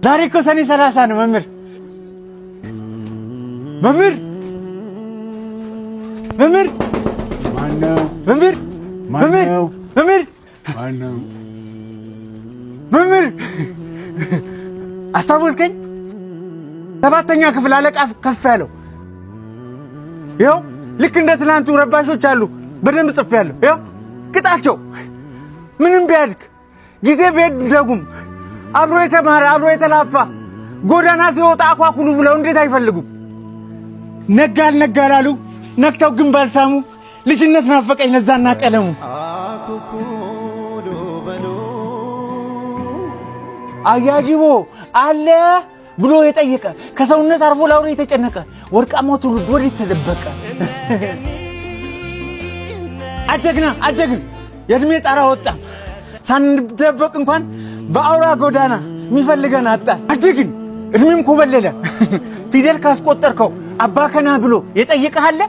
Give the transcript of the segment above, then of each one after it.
ዛሬ እኮ ሰኔ 30 ነው መምህር መምህር መምህር ማነው መምህር ማነው መምህር ማነው መምህር አስታወስከኝ? ሰባተኛ ክፍል አለቃ ከፍ ያለው ይኸው ልክ እንደ ትናንቱ ረባሾች አሉ። በደንብ ጽፌያለሁ። ይኸው ቅጣቸው። ምንም ቢያድግ ጊዜ ቢሄድ ደጉም አብሮ የተማረ አብሮ የተላፋ ጎዳና ሲወጣ አኳኩሉ ብለው እንዴት አይፈልጉም? ነጋ አልነጋ አላሉ ነክተው ግን ባልሳሙ ልጅነት ናፈቀኝ ለዛና ቀለሙ። አያጅቦ አለ ብሎ የጠየቀ ከሰውነት አርፎ ላውሬ የተጨነቀ ወርቃማው ትውልድ ወዴት ተደበቀ? አደግን የእድሜ ጣራ ወጣ ሳንደበቅ እንኳን በአውራ ጎዳና የሚፈልገን አጣ። አደግን እድሜም ኮበለለ ፊደል ካስቆጠርከው አባከና ብሎ የጠየቀህ አለ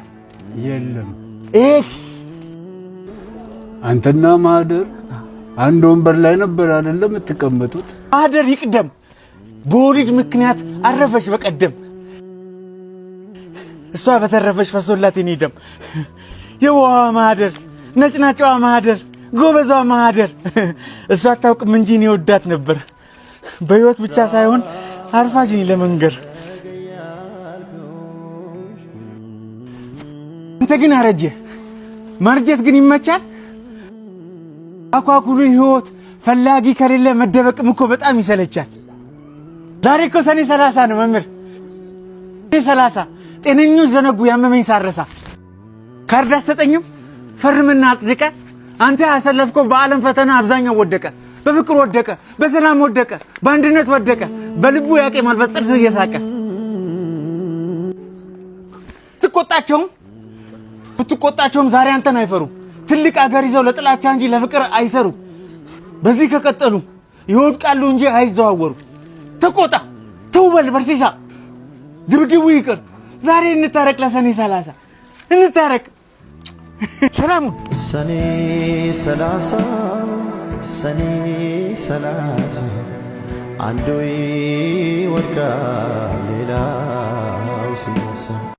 የለም። ኤክስ አንተና ማህደር አንድ ወንበር ላይ ነበር አይደለም የምትቀመጡት? ማህደር ይቅደም በወሊድ ምክንያት አረፈች በቀደም። እሷ በተረፈች ፈሶላት የኔ ደም። የዋዋ ማህደር ነጭናጫዋ ማህደር ጎበዟ ማህደር እሷ አታውቅም እንጂ እኔ ወዳት ነበር። በህይወት ብቻ ሳይሆን አርፋጅ ነኝ ለመንገር። አንተ ግን አረጀ ማርጀት ግን ይመቻል። አኳኩሉ ህይወት ፈላጊ ከሌለ መደበቅም እኮ በጣም ይሰለቻል። ዛሬ እኮ ሰኔ 30 ነው መምህር ሰኔ 30 ጤነኞች ዘነጉ ያመመኝ ሳረሳ። ካርድ አትሰጠኝም ፈርምና አጽድቀ አንተ ያሰለፍከው በዓለም ፈተና አብዛኛው ወደቀ። በፍቅር ወደቀ፣ በሰላም ወደቀ፣ በአንድነት ወደቀ። በልቡ ያቄማል በጥርስ እየሳቀ። ብትቆጣቸውም ዛሬ አንተን አይፈሩም። ትልቅ አገር ይዘው ለጥላቻ እንጂ ለፍቅር አይሰሩ። በዚህ ከቀጠሉ ይወድቃሉ እንጂ አይዘዋወሩ። ተቆጣ ተውበል በርሲሳ ድብድቡ ይቅር። ዛሬ እንታረቅ ለሰኔ 30 እንታረቅ። ሰላም ሰኔ 30 ሰኔ 30 አንዱ ይወድቃል ሌላው ሲነሳ